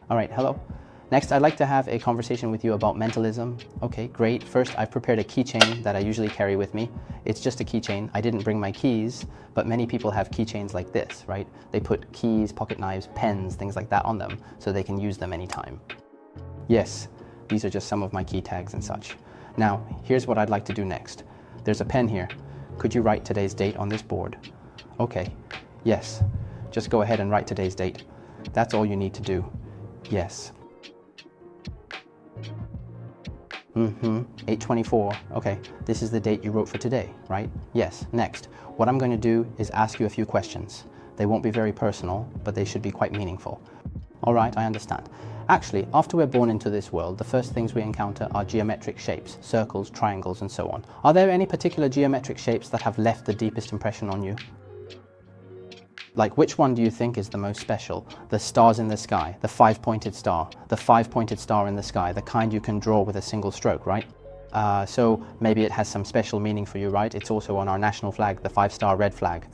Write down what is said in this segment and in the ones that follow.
All right, hello. Next, I'd like to have a conversation with you about mentalism. Okay, great. First, I've prepared a keychain that I usually carry with me. It's just a keychain. I didn't bring my keys, but many people have keychains like this, right? They put keys, pocket knives, pens, things like that on them so they can use them anytime. Yes, these are just some of my key tags and such. Now, here's what I'd like to do next. There's a pen here. Could you write today's date on this board? Okay, yes. Just go ahead and write today's date. That's all you need to do. Yes. 8/24. Okay, this is the date you wrote for today, right? Yes. Next, what I'm going to do is ask you a few questions. They won't be very personal, but they should be quite meaningful. All right, I understand. Actually, after we're born into this world, the first things we encounter are geometric shapes, circles, triangles, and so on. Are there any particular geometric shapes that have left the deepest impression on you? Like, which one do you think is the most special? The stars in the sky, the five-pointed star in the sky, the kind you can draw with a single stroke, right? So maybe it has some special meaning for you, right? It's also on our national flag, the 5-star red flag.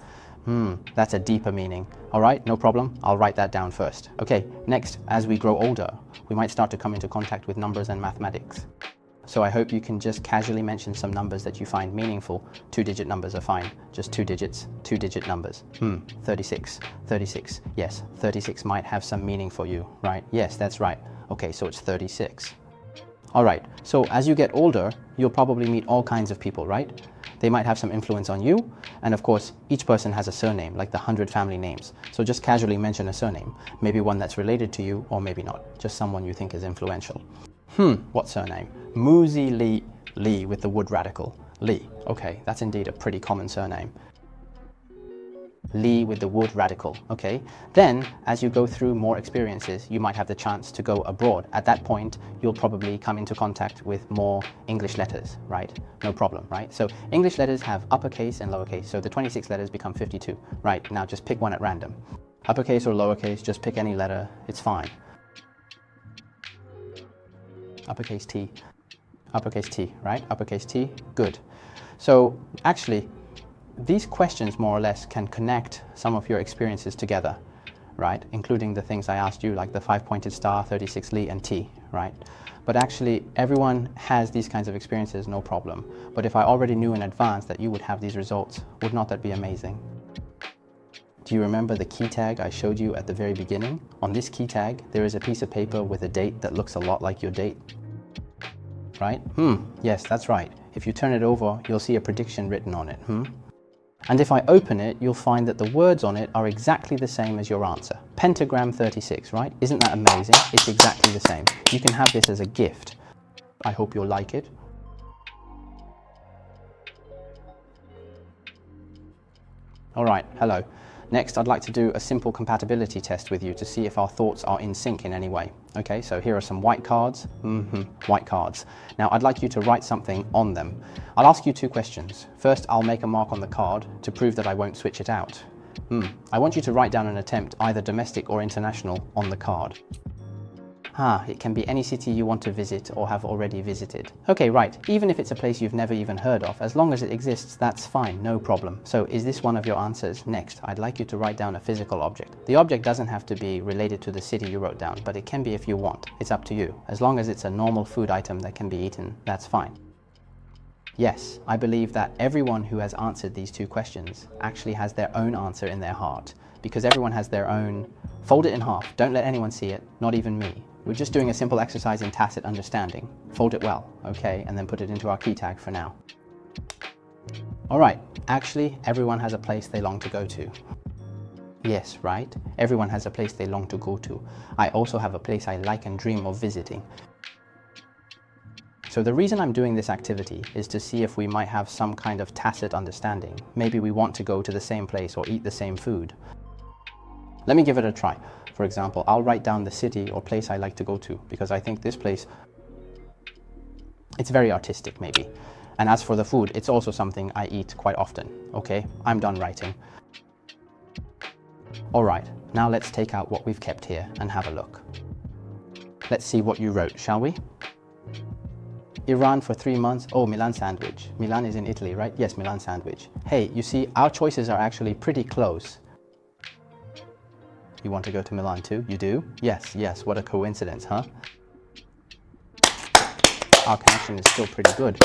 That's a deeper meaning. All right, no problem. I'll write that down first. Okay, next, as we grow older, we might start to come into contact with numbers and mathematics. So I hope you can just casually mention some numbers that you find meaningful. 2-digit numbers are fine. Just 2 digits, 2-digit numbers. 36. Yes, 36 might have some meaning for you, right? Yes, that's right. Okay, so it's 36. All right, so as you get older, you'll probably meet all kinds of people, right? They might have some influence on you. And of course, each person has a surname, like the 100 family names. So just casually mention a surname. Maybe one that's related to you, or maybe not. Just someone you think is influential. What surname? Muzi Lee with the wood radical. Lee. Okay, that's indeed a pretty common surname. Lee with the wood radical. Okay. Then, as you go through more experiences, you might have the chance to go abroad. At that point, you'll probably come into contact with more English letters, right? No problem, right? So English letters have uppercase and lowercase. So the 26 letters become 52. Right. Now just pick one at random. Uppercase or lowercase, just pick any letter. It's fine. Uppercase T, right? Uppercase T, good. So actually, these questions more or less can connect some of your experiences together, right? Including the things I asked you, like the 5-pointed star, 36 Li, and T, right? But actually, everyone has these kinds of experiences, no problem. But if I already knew in advance that you would have these results, would not that be amazing? Do you remember the key tag I showed you at the very beginning? On this key tag, there is a piece of paper with a date that looks a lot like your date. Right? Yes, that's right. If you turn it over, you'll see a prediction written on it. And if I open it, you'll find that the words on it are exactly the same as your answer. Pentagram 36, right? Isn't that amazing? It's exactly the same. You can have this as a gift. I hope you'll like it. All right, hello. Next, I'd like to do a simple compatibility test with you to see if our thoughts are in sync in any way. Okay, so here are some white cards. White cards. Now, I'd like you to write something on them. I'll ask you 2 questions. First, I'll make a mark on the card to prove that I won't switch it out. I want you to write down an attempt, either domestic or international, on the card. It can be any city you want to visit or have already visited. Okay, right, even if it's a place you've never even heard of, as long as it exists, that's fine, no problem. So is this one of your answers? Next, I'd like you to write down a physical object. The object doesn't have to be related to the city you wrote down, but it can be if you want. It's up to you. As long as it's a normal food item that can be eaten, that's fine. Yes, I believe that everyone who has answered these 2 questions actually has their own answer in their heart, because everyone has their own. Fold it in half. Don't let anyone see it, not even me. We're just doing a simple exercise in tacit understanding. Fold it well, okay, and then put it into our key tag for now. All right, actually, everyone has a place they long to go to. Yes, right? Everyone has a place they long to go to. I also have a place I like and dream of visiting. So the reason I'm doing this activity is to see if we might have some kind of tacit understanding. Maybe we want to go to the same place or eat the same food. Let me give it a try. For example, I'll write down the city or place I like to go to, because I think this place, it's very artistic maybe. And as for the food, it's also something I eat quite often. Okay, I'm done writing. All right, now let's take out what we've kept here and have a look. Let's see what you wrote, shall we? Iran for 3 months. Oh, Milan sandwich. Milan is in Italy, right? Yes, Milan sandwich. Hey, you see, our choices are actually pretty close. You want to go to Milan too? You do? Yes, yes, what a coincidence, huh? Our connection is still pretty good.